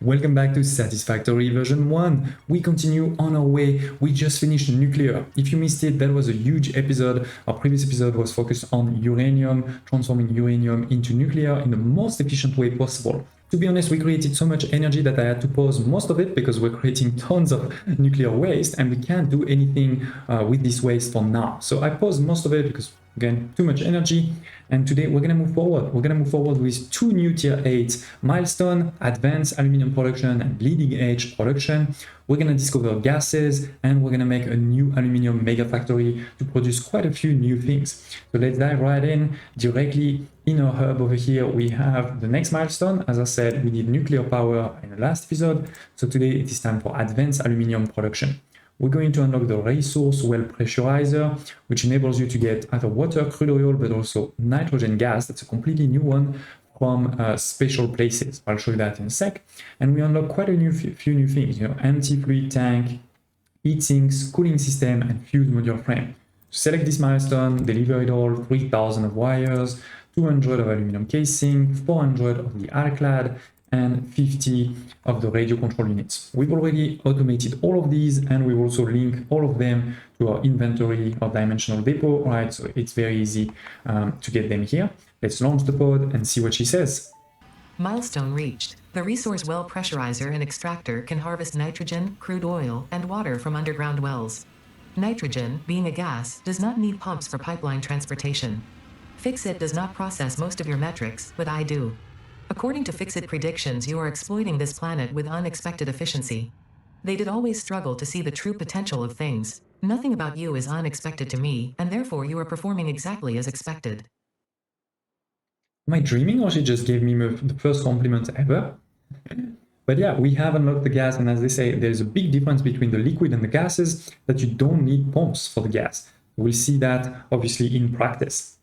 Welcome back to Satisfactory version 1. We continue on our way. We just finished nuclear. If you missed it, that was a huge episode. Our previous episode was focused on uranium, transforming uranium into nuclear in the most efficient way possible. To be honest, we created so much energy that I had to pause most of it because we're creating tons of nuclear waste and we can't do anything with this waste for now. So I paused most of it because, again, too much energy. And today we're going to move forward. We're going to move forward with two new tier 8 milestones: advanced aluminum production and bleeding edge production. We're going to discover gases and we're going to make a new aluminum mega factory to produce quite a few new things. So let's dive right in. Directly in our hub over here, we have the next milestone. As I said, we need nuclear power in the last episode. So today it is time for advanced aluminum production. We're going to unlock the resource well pressurizer, which enables you to get either water, crude oil, but also nitrogen gas. That's a completely new one from special places. I'll show you that in a sec. And we unlock quite a few new things, empty fluid tank, heat sinks, cooling system, and fused modular frame. To select this milestone, deliver it all: 3,000 of wires, 200 of aluminum casing, 400 of the alclad, and 50 of the radio control units. We've already automated all of these, and we will also link all of them to our inventory or dimensional depot, right? So it's very easy to get them here. Let's launch the pod and see what she says. Milestone reached. The resource well pressurizer and extractor can harvest nitrogen, crude oil, and water from underground wells. Nitrogen, being a gas, does not need pumps for pipeline transportation. Fixit does not process most of your metrics, but I do. According to Fixit predictions, you are exploiting this planet with unexpected efficiency. They did always struggle to see the true potential of things. Nothing about you is unexpected to me, and therefore you are performing exactly as expected. Am I dreaming, or she just gave me the first compliment ever? But yeah, we have unlocked the gas, and as they say, there's a big difference between the liquid and the gases that you don't need pumps for the gas. We'll see that obviously in practice.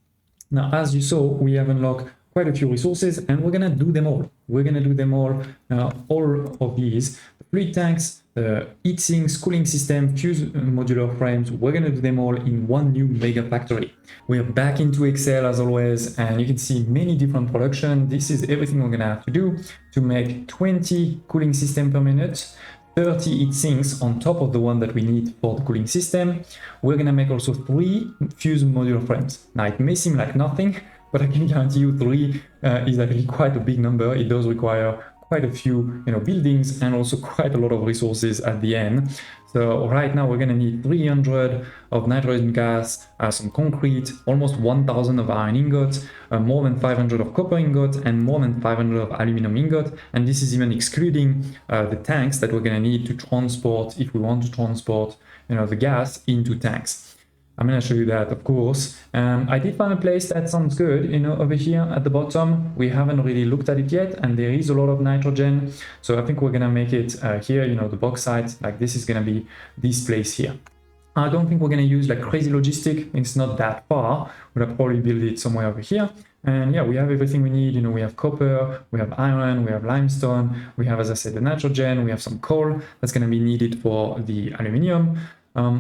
Now, as you saw, we have unlocked quite a few resources, and we're gonna do them all. We're gonna do them all of these: the fluid tanks, the heat sinks, cooling system, fused modular frames. We're gonna do them all in one new mega factory. We are back into Excel as always, and you can see many different production. This is everything we're gonna have to do to make 20 cooling system per minute, 30 heat sinks on top of the one that we need for the cooling system. We're gonna make also 3 fused modular frames. Now it may seem like nothing, but I can guarantee you 3 is actually quite a big number. It does require quite a few buildings and also quite a lot of resources at the end. So right now we're going to need 300 of nitrogen gas, some concrete, almost 1,000 of iron ingots, more than 500 of copper ingots, and more than 500 of aluminum ingots. And this is even excluding the tanks that we're going to need to transport, if we want to transport the gas into tanks. I'm going to show you that, of course. I did find a place that sounds good, over here at the bottom. We haven't really looked at it yet, and there is a lot of nitrogen. So I think we're going to make it here, the bauxite, like this is going to be this place here. I don't think we're going to use like crazy logistic. It's not that far. We'll probably build it somewhere over here. And yeah, we have everything we need. We have copper, we have iron, we have limestone, we have, as I said, the nitrogen, we have some coal that's going to be needed for the aluminium.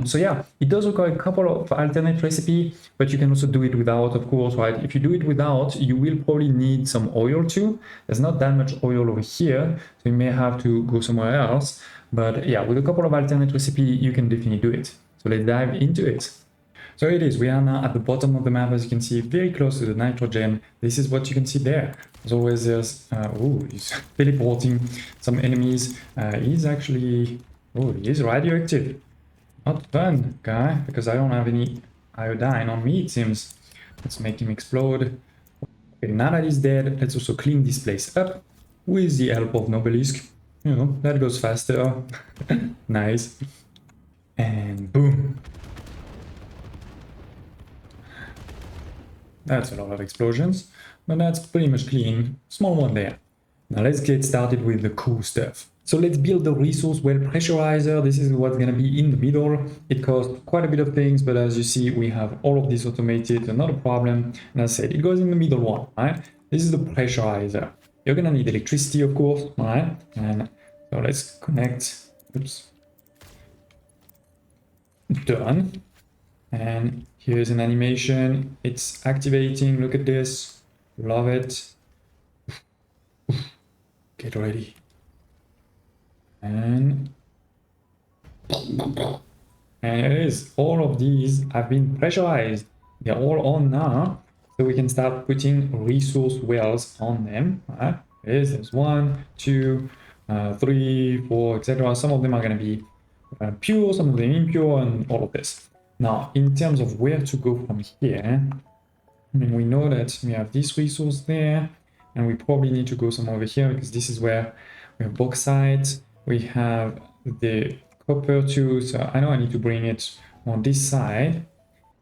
So yeah, it does require a couple of alternate recipe, but you can also do it without, of course, right? If you do it without, you will probably need some oil too. There's not that much oil over here, so you may have to go somewhere else. But yeah, with a couple of alternate recipe, you can definitely do it. So let's dive into it. So it is, we are now at the bottom of the map, as you can see, very close to the nitrogen. This is what you can see there. As always, there's, he's teleporting some enemies. He's actually, he is radioactive. Not fun, guy, because I don't have any iodine on me, it seems. Let's make him explode. Okay, now that he's dead, let's also clean this place up with the help of Nobelisk. That goes faster. Nice. And boom. That's a lot of explosions, but that's pretty much clean. Small one there. Now let's get started with the cool stuff. So let's build the resource well pressurizer. This is what's going to be in the middle. It costs quite a bit of things, but as you see, we have all of this automated, so not a problem. And as I said, it goes in the middle one, right? This is the pressurizer. You're going to need electricity, of course, right? And so let's connect. Oops. Done. And here's an animation. It's activating. Look at this. Love it. Get ready. And it is. All of these have been pressurized. They're all on now. So we can start putting resource wells on them. Right? There's 1, 2, 3, 4, etc. Some of them are going to be pure, some of them impure, and all of this. Now, in terms of where to go from here, I mean, we know that we have this resource there, and we probably need to go some over here because this is where we have bauxite, we have the copper too, so I know I need to bring it on this side.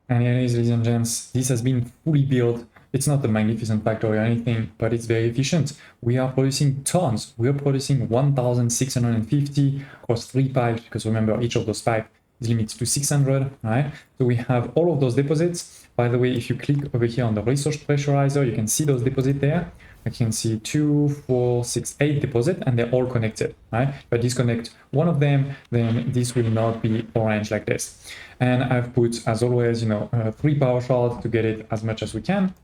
And here it is, ladies and gents, this has been fully built. It's not a magnificent factory or anything, but it's very efficient. We are producing tons. We are producing 1,650 across 3 pipes, because remember, each of those pipes is limited to 600, right? So we have all of those deposits. By the way, if you click over here on the resource pressurizer, you can see those deposits there. I can see 2, 4, 6, 8 deposits, and they're all connected, right? If I disconnect one of them, then this will not be orange like this. And I've put, as always, 3 power shards to get it as much as we can.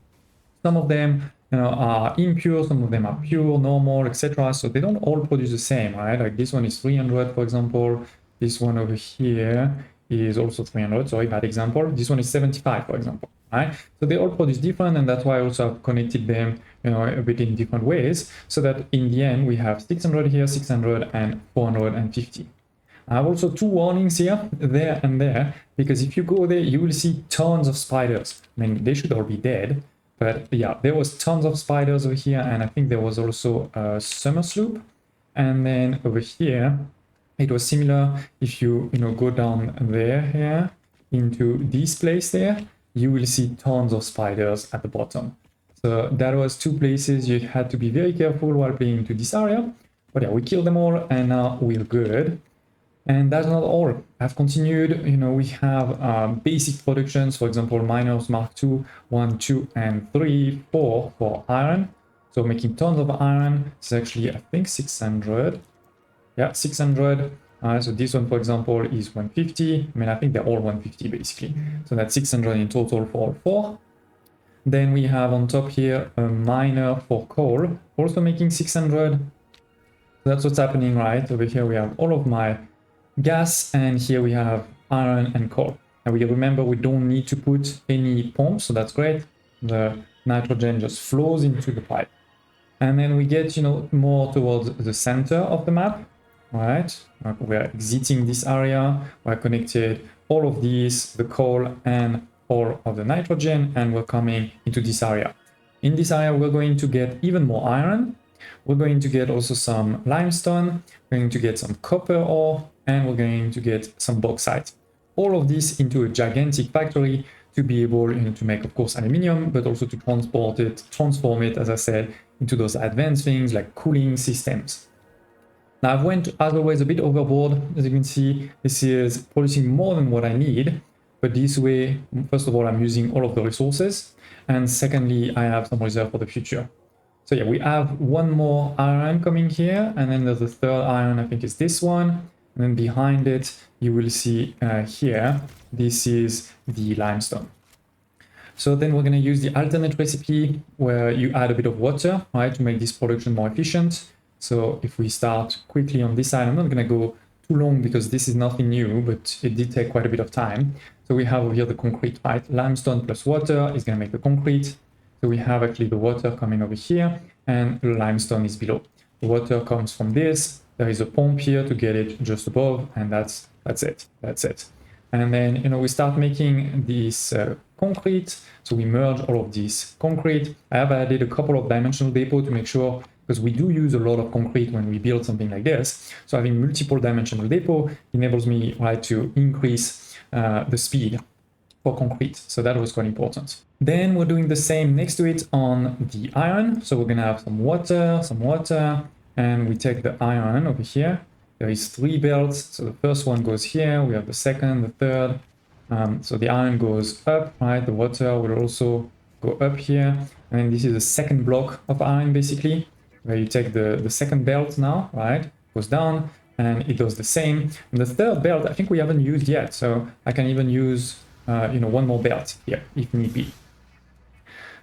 Some of them, are impure, some of them are pure, normal, etc. So they don't all produce the same, right? Like this one is 300, for example. This one over here is also 300. Sorry, bad example. This one is 75, for example. Right? So they all produce different, and that's why I also have connected them, a bit in different ways, so that in the end we have 600 here, 600, and 450. I have also 2 warnings here, there and there, because if you go there, you will see tons of spiders. I mean, they should all be dead, but yeah, there was tons of spiders over here, and I think there was also a summer sloop. And then over here, it was similar. If you, go down there here into this place there, you will see tons of spiders at the bottom. So that was 2 places you had to be very careful while playing into this area. But yeah, we killed them all, and now we're good. And that's not all. I've continued, we have basic productions, for example, miners Mark II, 1, 2, and 3, 4 for iron. So making tons of iron. It's actually, I think, 600. Yeah, 600. So this one, for example, is 150. I mean, I think they're all 150 basically. So that's 600 in total for all 4. Then we have on top here a miner for coal, also making 600. So that's what's happening, right? Over here we have all of my gas, and here we have iron and coal. And we remember we don't need to put any pumps, so that's great. The nitrogen just flows into the pipe. And then we get, more towards the center of the map. Right, we're exiting this area, we're connected all of these, the coal and all of the nitrogen, and we're coming into this area. In this area, we're going to get even more iron, we're going to get also some limestone, we're going to get some copper ore, and we're going to get some bauxite. All of this into a gigantic factory to be able to make, of course, aluminium, but also to transform it, as I said, into those advanced things like cooling systems. Now I've went, as always, a bit overboard. As you can see, this is producing more than what I need, but this way, first of all, I'm using all of the resources, and secondly, I have some reserve for the future. So yeah, we have 1 more iron coming here, and then there's the 3rd iron, I think is this one, and then behind it, you will see here, this is the limestone. So then we're going to use the alternate recipe where you add a bit of water, right, to make this production more efficient. So if we start quickly on this side, I'm not going to go too long because this is nothing new, but it did take quite a bit of time. So we have over here the concrete, right? Limestone plus water is going to make the concrete. So we have actually the water coming over here, and the limestone is below. The water comes from this. There is a pump here to get it just above, and that's it. And then, we start making this concrete. So we merge all of this concrete. I have added a couple of dimensional depot to make sure, because we do use a lot of concrete when we build something like this. So having multiple dimensional depot enables me, right, to increase the speed for concrete. So that was quite important. Then we're doing the same next to it on the iron. So we're gonna have some water, and we take the iron over here. There is 3 belts. So the first one goes here. We have the second, the third. So the iron goes up, right? The water will also go up here. And then this is the second block of iron, basically, where you take the second belt now, right? Goes down, and it does the same. And the third belt, I think we haven't used yet. So I can even use, 1 more belt here, if need be.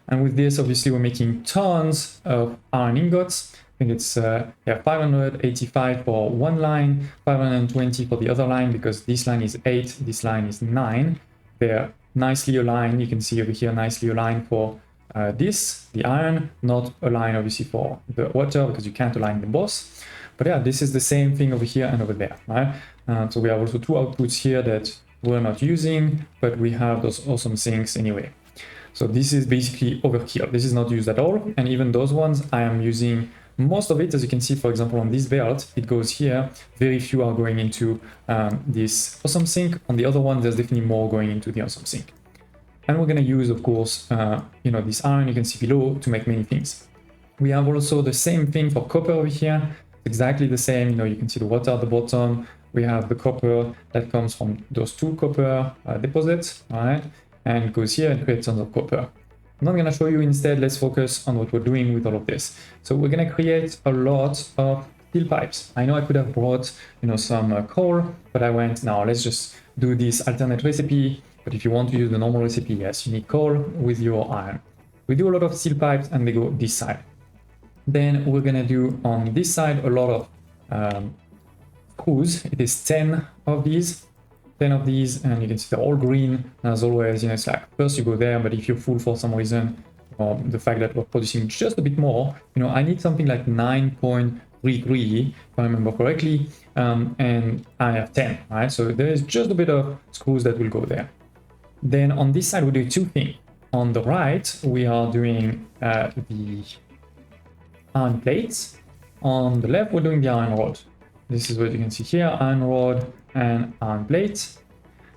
And with this, obviously, we're making tons of iron ingots. think it's yeah, 585 for one line, 520 for the other line, because this line is 8, this line is 9. They're nicely aligned. You can see over here nicely aligned for this, the iron, not aligned obviously for the water because you can't align them both. But yeah, this is the same thing over here and over there, right? So we have also two outputs here that we're not using, but we have those awesome things anyway. So this is basically overkill. This is not used at all. And even those ones, I am using most of it. As you can see, for example, on this belt, it goes here. Very few are going into this awesome sink. On the other one, there's definitely more going into the awesome sink. And we're going to use, of course, you know, this iron you can see below to make many things. We have also the same thing for copper over here. Exactly the same. You know, you can see the water at the bottom. We have the copper that comes from those two copper deposits, all right? And it goes here and creates tons of copper. I'm not going to show you. Instead, let's focus on what we're doing with all of this. So we're going to create a lot of steel pipes. I know I could have brought, you know, some coal, but I went, now let's just do this alternate recipe. But if you want to use the normal recipe, yes, you need coal with your iron. We do a lot of steel pipes and they go this side. Then we're going to do on this side a lot of screws. It is 10 of these. 10 of these, and you can see they're all green. As always, you know, it's like first you go there, but if you're full for some reason, or the fact that we're producing just a bit more, you know, I need something like 9.33 if I remember correctly, and I have 10, right? So there is just a bit of screws that will go there. Then on this side, we do two things. On the right, we are doing the iron plates. On the left, we're doing the iron rod. This is what you can see here, iron rod and iron plate.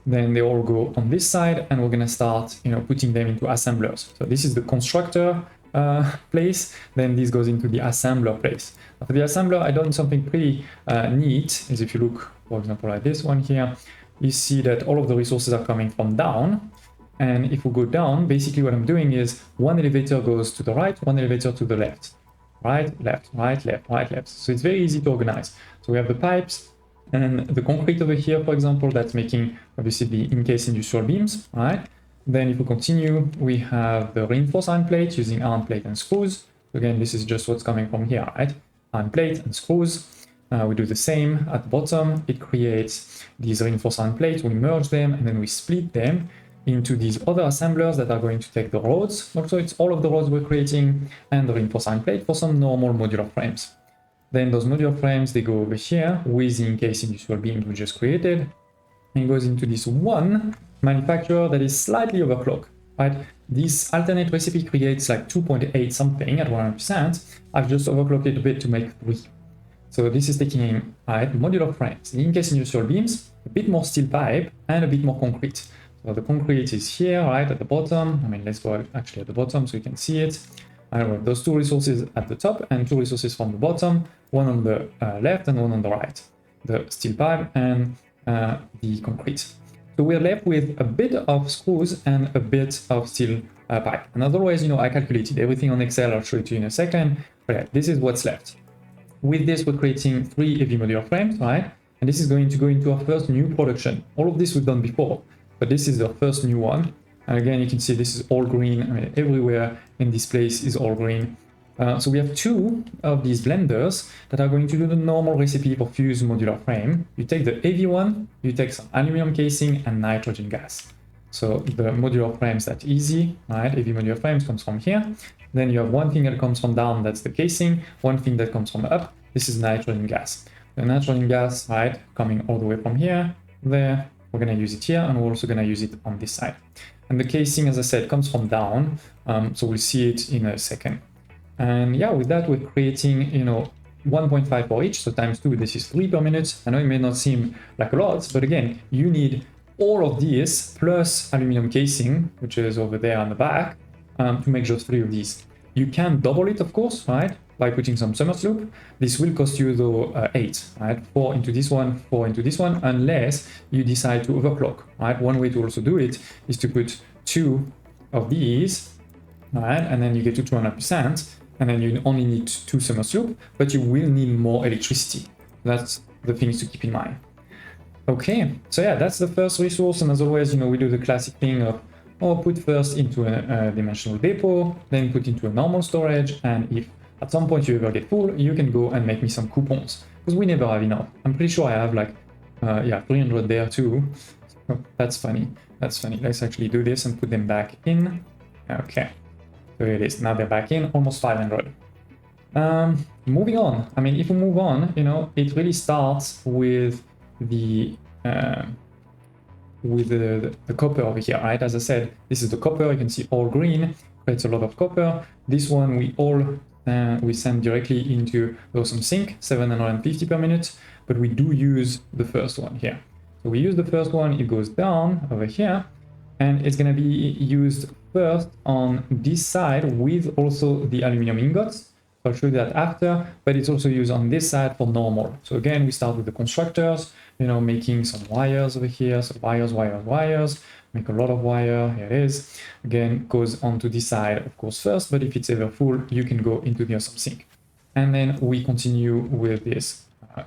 Then they all go on this side, and we're going to start, you know, putting them into assemblers. So this is the constructor place. Then this goes into the assembler place. For the assembler, I done something pretty neat. Is if you look, for example, at this one here, you see that all of the resources are coming from down. And if we go down, basically what I'm doing is one elevator goes to the right, one elevator to the left. Right, left, right, left, right, left. So it's very easy to organize. So we have the pipes and the concrete over here, for example, that's making obviously the encased industrial beams, right? Then if we continue, we have the reinforced iron plate using iron plate and screws. Again, this is just what's coming from here, right? Iron plate and screws. We do the same at the bottom. It creates these reinforced iron plates. We merge them and then we split them into these other assemblers that are going to take the rods. Also, it's all of the rods we're creating and the reinforced iron plate for some normal modular frames. Then those modular frames, they go over here with the encased industrial beams we just created. And it goes into this one manufacturer that is slightly overclocked, right? This alternate recipe creates like 2.8 something at 100%. I've just overclocked it a bit to make 3. So this is taking modular frames, the encased industrial beams, a bit more steel pipe, and a bit more concrete. So the concrete is here, right, at the bottom. I mean, let's go actually at the bottom so you can see it. I have those two resources at the top and two resources from the bottom, one on the left and one on the right. The steel pipe and the concrete. So we're left with a bit of screws and a bit of steel pipe. And as always, you know, I calculated everything on Excel. I'll show it to you in a second. But yeah, this is what's left. With this, we're creating 3 heavy modular frames, right? And this is going to go into our first new production. All of this we've done before, but this is the first new one. And again, you can see this is all green. I mean, everywhere in this place is all green. So we have 2 of these blenders that are going to do the normal recipe for fused modular frame. You take the heavy one, you take some aluminum casing and nitrogen gas. So the modular frames, that's easy, right? Heavy modular frames comes from here. Then you have one thing that comes from down, that's the casing. One thing that comes from up, this is nitrogen gas. The nitrogen gas, right, coming all the way from here, there. We're going to use it here, and we're also going to use it on this side. And the casing, as I said, comes from down, so we'll see it in a second. And yeah, with that, we're creating, you know, 1.5 for each, so times 2, this is 3 per minute. I know it may not seem like a lot, but again, you need all of these plus aluminum casing, which is over there on the back, to make just 3 of these. You can double it, of course, right, by putting some summer sloop. This will cost you though 8, right? 4 into this one, 4 into this one, unless you decide to overclock, right? One way to also do it is to put 2 of these, right? And then you get to 200%, and then you only need 2 summer sloop, but you will need more electricity. That's the things to keep in mind. Okay, so yeah, that's the first resource, and as always, you know, we do the classic thing of put first into a dimensional depot, then put into a normal storage, and if at some point you ever get full, you can go and make me some coupons, because we never have enough. I'm pretty sure I have like, yeah, 300 there too. Oh, that's funny. That's funny. Let's actually do this and put them back in. Okay. So here it is. Now they're back in, almost 500. Moving on. I mean, if we move on, you know, it really starts with the copper over here, right? As I said, this is the copper. You can see all green. Creates a lot of copper. This one we send directly into the awesome sink, 750 per minute. But we do use the first one here. So we use the first one. It goes down over here, and it's gonna be used first on this side with also the aluminum ingots. I'll show you that after, but it's also used on this side for normal. So again, we start with the constructors, you know, making some wires over here. So wires, make a lot of wire. Here it is. Again, goes onto this side, of course, first, but if it's ever full, you can go into the awesome sink. And then we continue with this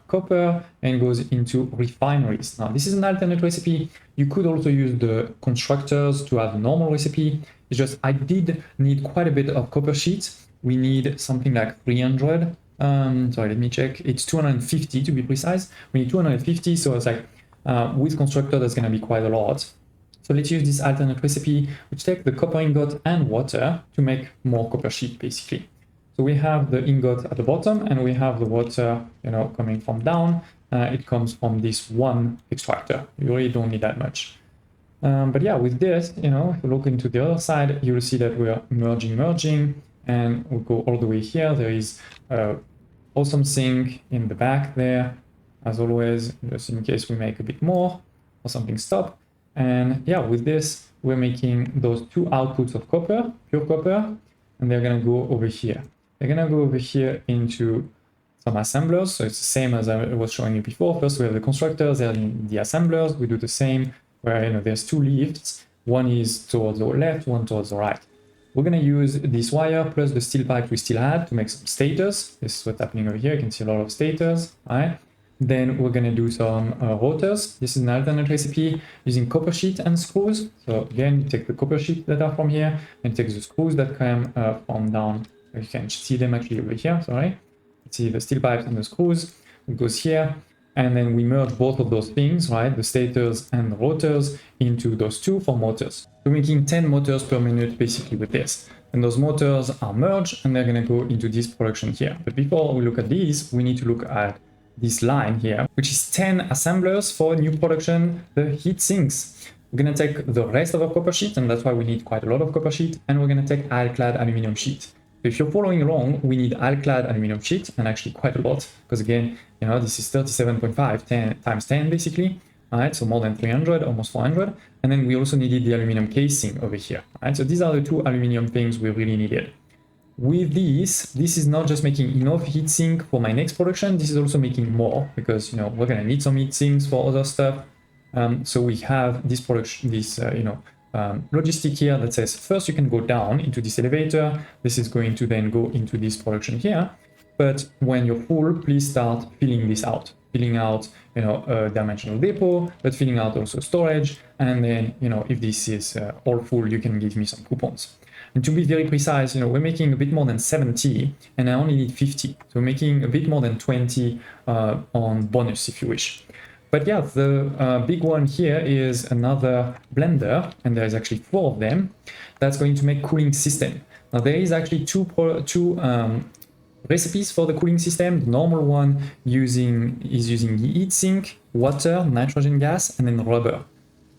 copper and goes into refineries. Now, this is an alternate recipe. You could also use the constructors to have a normal recipe. It's just I did need quite a bit of copper sheets. We need something like 300. Sorry, let me check. It's 250 to be precise. We need 250, so it's like with constructor, that's going to be quite a lot. So let's use this alternate recipe, which takes the copper ingot and water to make more copper sheet, basically. So we have the ingot at the bottom, and we have the water, you know, coming from down. It comes from this one extractor. You really don't need that much. But yeah, with this, you know, if you look into the other side, you will see that we are merging. And we'll go all the way here. There is awesome sink in the back there, as always, just in case we make a bit more or something stop. And yeah, with this, we're making those two outputs of copper, pure copper, and they're gonna go over here. They're gonna go over here into some assemblers. So it's the same as I was showing you before. First, we have the constructors, then the assemblers. We do the same where, you know, there's two lifts. One is towards the left, one towards the right. We're going to use this wire plus the steel pipe we still had to make some stators. This is what's happening over here. You can see a lot of stators. Right? Then we're going to do some rotors. This is an alternate recipe using copper sheet and screws. So again, you take the copper sheet that are from here and take the screws that come from down. You can see them actually over here. Sorry. You see the steel pipes and the screws. It goes here. And then we merge both of those things, right? The stators and the rotors into those two for motors. We're making 10 motors per minute basically with this. And those motors are merged and they're going to go into this production here. But before we look at these, we need to look at this line here, which is 10 assemblers for new production, the heat sinks. We're going to take the rest of our copper sheet, and that's why we need quite a lot of copper sheet, and we're going to take alclad aluminum sheet. If you're following along, we need alclad aluminum sheet, and actually quite a lot, because again, you know, this is 37.5 10 times 10 basically. All right, so more than 300, almost 400. And then we also needed the aluminum casing over here. All right, so these are the two aluminum things we really needed. With this is not just making enough heat sink for my next production, this is also making more, because, you know, we're going to need some heat sinks for other stuff. So we have this production, this, logistic here that says first you can go down into this elevator. This is going to then go into this production here. But when you're full, please start filling this out. Filling out, you know, a dimensional depot, but filling out also storage. And then, you know, if this is all full, you can give me some coupons. And to be very precise, you know, we're making a bit more than 70 and I only need 50. So we're making a bit more than 20 on bonus if you wish. But yeah, the big one here is another blender, and there's actually 4 of them. That's going to make cooling system. Now there is actually two recipes for the cooling system. The normal one is using the heat sink, water, nitrogen gas, and then rubber.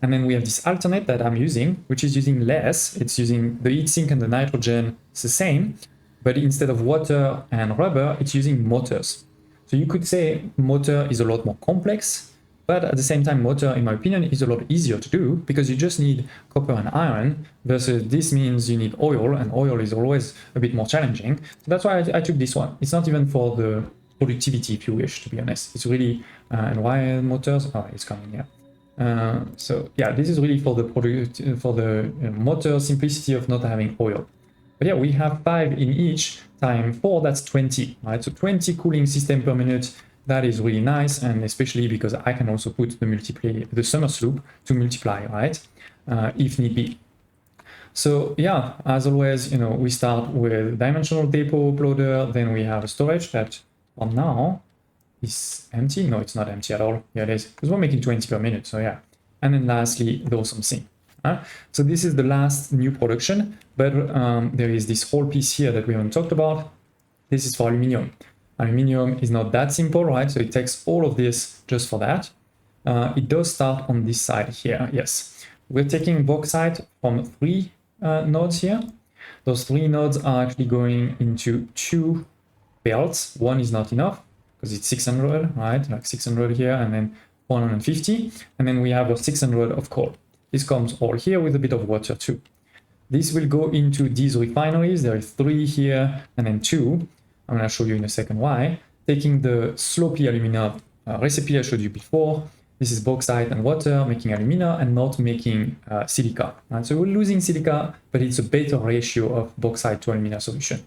And then we have this alternate that I'm using, which is using less. It's using the heat sink and the nitrogen. It's the same, but instead of water and rubber, it's using motors. So you could say motor is a lot more complex. But at the same time, motor, in my opinion, is a lot easier to do because you just need copper and iron versus this means you need oil, and oil is always a bit more challenging. So that's why I took this one. It's not even for the productivity, if you wish, to be honest. It's really, and why motors? Oh, it's coming here. So yeah, this is really for the motor simplicity of not having oil. But yeah, we have 5 in each time 4, that's 20, right? So 20 cooling system per minute. That is really nice, and especially because I can also put the summer sloop to multiply, right? If need be. So yeah, as always, we start with dimensional depot uploader, then we have a storage that for now is empty. No, it's not empty at all. Yeah, it is, because we're making 20 per minute, so yeah. And then lastly, the awesome thing. So this is the last new production, but there is this whole piece here that we haven't talked about. This is for aluminium. Aluminium is not that simple, right? So it takes all of this just for that. It does start on this side here, yes. We're taking bauxite from 3 nodes here. Those 3 nodes are actually going into 2 belts. One is not enough because it's 600, right? Like 600 here and then 150. And then we have a 600 of coal. This comes all here with a bit of water too. This will go into these refineries. There are 3 here and then 2. I'm going to show you in a second why. Taking the slopey alumina recipe I showed you before. This is bauxite and water making alumina and not making silica. Right? So we're losing silica, but it's a better ratio of bauxite to alumina solution.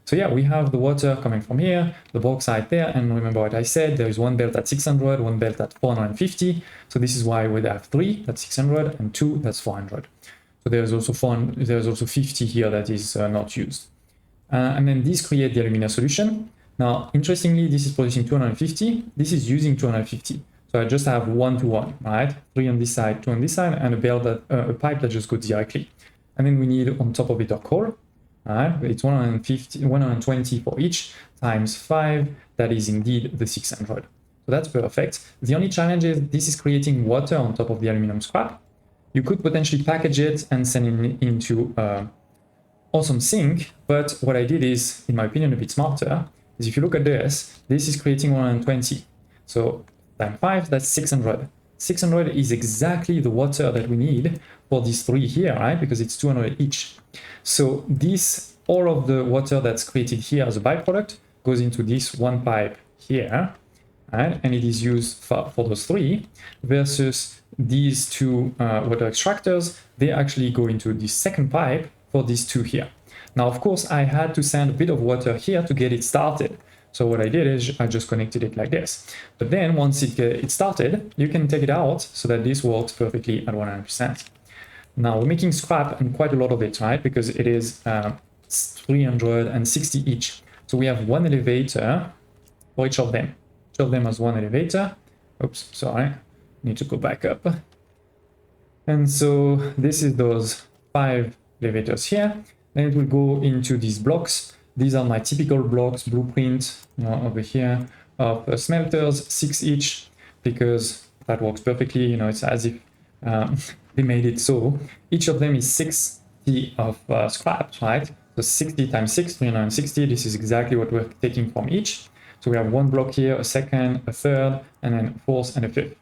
So yeah, we have the water coming from here, the bauxite there, and remember what I said, there is one belt at 600, one belt at 450. So this is why we have 3, that's 600, and 2, that's 400. So there's also 50 here that is not used. And then these create the alumina solution. Now, interestingly, this is producing 250, this is using 250. So I just have 1 to 1, right? 3 on this side, 2 on this side, and a pipe that just goes directly. And then we need on top of it a coal. Right, it's 120 for each times 5. That is indeed the 600. So that's perfect. The only challenge is this is creating water on top of the aluminum scrap. You could potentially package it and send it into awesome sink. But what I did is, in my opinion, a bit smarter. Is if you look at this, this is creating 120. So times 5, that's 600. 600 is exactly the water that we need for these 3 here, right? Because it's 200 each. So this, all of the water that's created here as a byproduct goes into this one pipe here, right? And it is used for those 3 versus these 2 water extractors. They actually go into the second pipe for these 2 here. Now, of course, I had to send a bit of water here to get it started. So what I did is I just connected it like this. But then once it started, you can take it out so that this works perfectly at 100%. Now we're making scrap and quite a lot of it, right? Because it is 360 each. So we have 1 elevator for each of them. Each of them has 1 elevator. Oops, sorry. Need to go back up. And so this is those 5 elevators here. Then it will go into these blocks. These are my typical blocks, blueprint over here of smelters, 6 each, because that works perfectly. It's as if they made it so. Each of them is 60 of scrap, right? So 60 times 6, 360. This is exactly what we're taking from each. So we have 1 block here, a second, a third, and then a 4th and a 5th.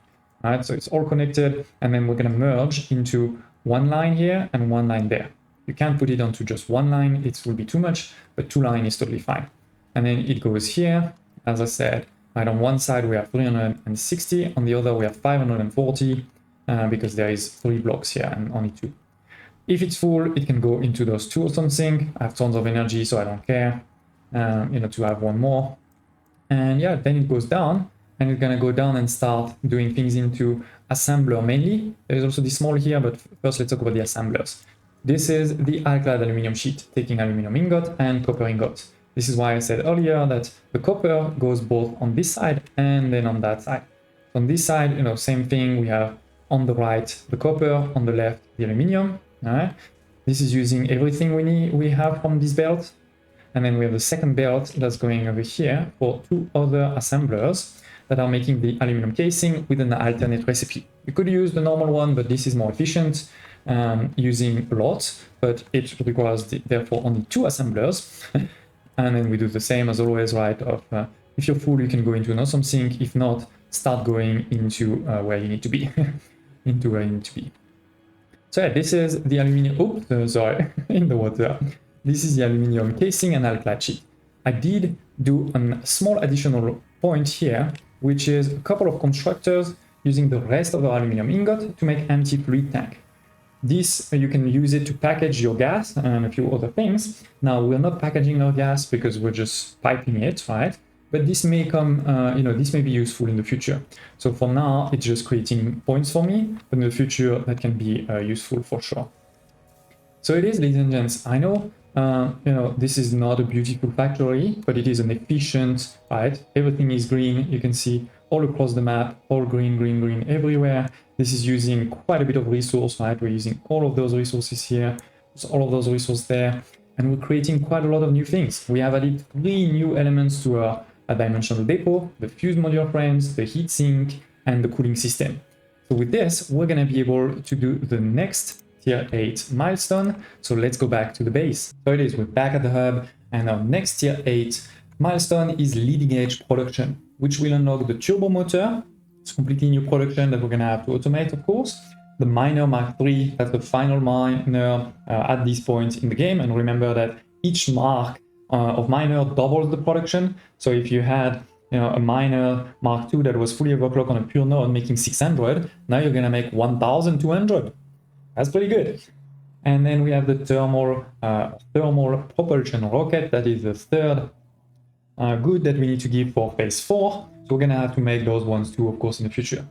Right? So it's all connected, and then we're going to merge into 1 line here and 1 line there. You can't put it onto just 1 line, it will be too much, but 2 lines is totally fine. And then it goes here, as I said, right on one side we have 360, on the other we have 540, because there is 3 blocks here and only 2. If it's full, it can go into those 2 or something. I have tons of energy, so I don't care, to have 1 more. And yeah, then it goes down, and it's gonna go down and start doing things into assembler mainly. There is also this small here, but first let's talk about the assemblers. This is the alkyd aluminum sheet, taking aluminum ingot and copper ingot. This is why I said earlier that the copper goes both on this side and then on that side. On this side, same thing, we have on the right the copper, on the left the aluminum. All right? This is using everything we have from this belt. And then we have the second belt that's going over here for 2 other assemblers that are making the aluminum casing with an alternate recipe. You could use the normal one, but this is more efficient. Using a lot, but it requires therefore only 2 assemblers. And then we do the same as always, right? If you're full, you can go into an awesome sink. If not, start going into where you need to be. Into where you need to be. So yeah, this is the aluminum. Sorry, in the water. This is the aluminum casing and alkyd sheet. I did do a small additional point here, which is a couple of constructors using the rest of the aluminum ingot to make empty fluid tank. This, you can use it to package your gas and a few other things. Now, we're not packaging our gas because we're just piping it, right? But this may come, this may be useful in the future. So for now, it's just creating points for me, but in the future, that can be useful for sure. So it is, ladies and gents. I know, this is not a beautiful factory, but it is an efficient, right? Everything is green. You can see all across the map, all green, green, green everywhere. This is using quite a bit of resource, right? We're using all of those resources here, all of those resources there, and we're creating quite a lot of new things. We have added 3 new elements to our dimensional depot, the fuse modular frames, the heatsink, and the cooling system. So with this, we're going to be able to do the next tier 8 milestone. So let's go back to the base. So it is, we're back at the hub, and our next tier 8 milestone is leading edge production, which will unlock the turbo motor. It's completely new production that we're going to have to automate, of course. The Manor Mark III, that's the final Manor at this point in the game. And remember that each mark of Manor doubles the production. So if you had a Manor Mark II that was fully overclocked on a pure node making 600, now you're going to make 1200. That's pretty good. And then we have the thermal propulsion rocket. That is the third good that we need to give for phase 4. So we're going to have to make those ones too, of course, in the future.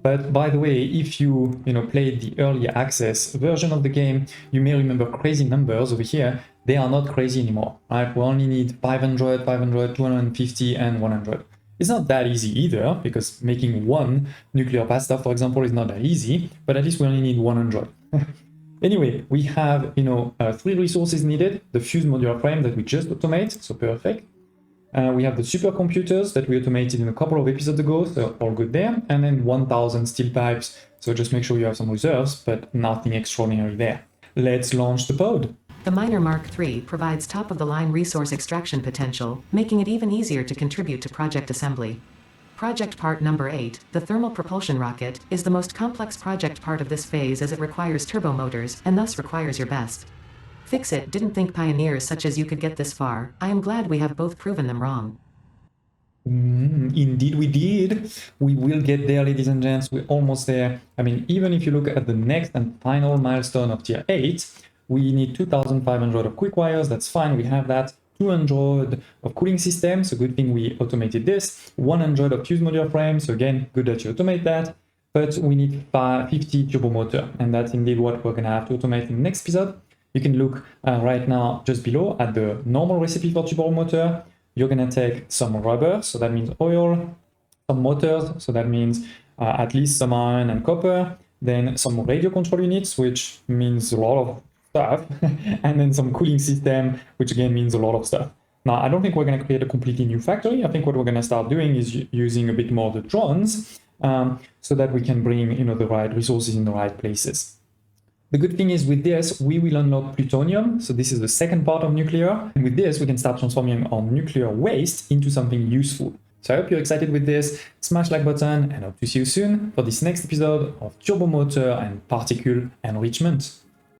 But by the way, if you played the early access version of the game, you may remember crazy numbers over here. They are not crazy anymore, right? We only need 500, 500, 250, and 100. It's not that easy either, because making one nuclear pasta, for example, is not that easy, but at least we only need 100. Anyway, we have 3 resources needed: the fuse modular frame that we just automate, so perfect. We have the supercomputers that we automated in a couple of episodes ago, so all good there. And then 1000 steel pipes, so just make sure you have some reserves, but nothing extraordinary there. Let's launch the pod. The Manor Mark III provides top-of-the-line resource extraction potential, making it even easier to contribute to project assembly. Project part number 8, the thermal propulsion rocket, is the most complex project part of this phase as it requires turbo motors, and thus requires your best. Fix it, didn't think pioneers such as you could get this far. I am glad we have both proven them wrong. Indeed we did. We will get there, ladies and gents. We're almost there. I mean, even if you look at the next and final milestone of tier 8, we need 2500 of quick wires. That's fine, we have that. 200 of cooling systems, so good thing we automated this. 100 of fuse modular frames, so again, good that you automate that. But we need 50 turbo motor, and that's indeed what we're gonna have to automate in the next episode. You can look right now just below at the normal recipe for turbo motor. You're going to take some rubber, so that means oil, some motors, so that means at least some iron and copper, then some radio control units, which means a lot of stuff, and then some cooling system, which again means a lot of stuff. Now, I don't think we're going to create a completely new factory. I think what we're going to start doing is using a bit more of the drones so that we can bring the right resources in the right places. The good thing is with this, we will unlock plutonium. So this is the second part of nuclear. And with this, we can start transforming our nuclear waste into something useful. So I hope you're excited with this. Smash like button and hope to see you soon for this next episode of Turbo Motor and Particle Enrichment.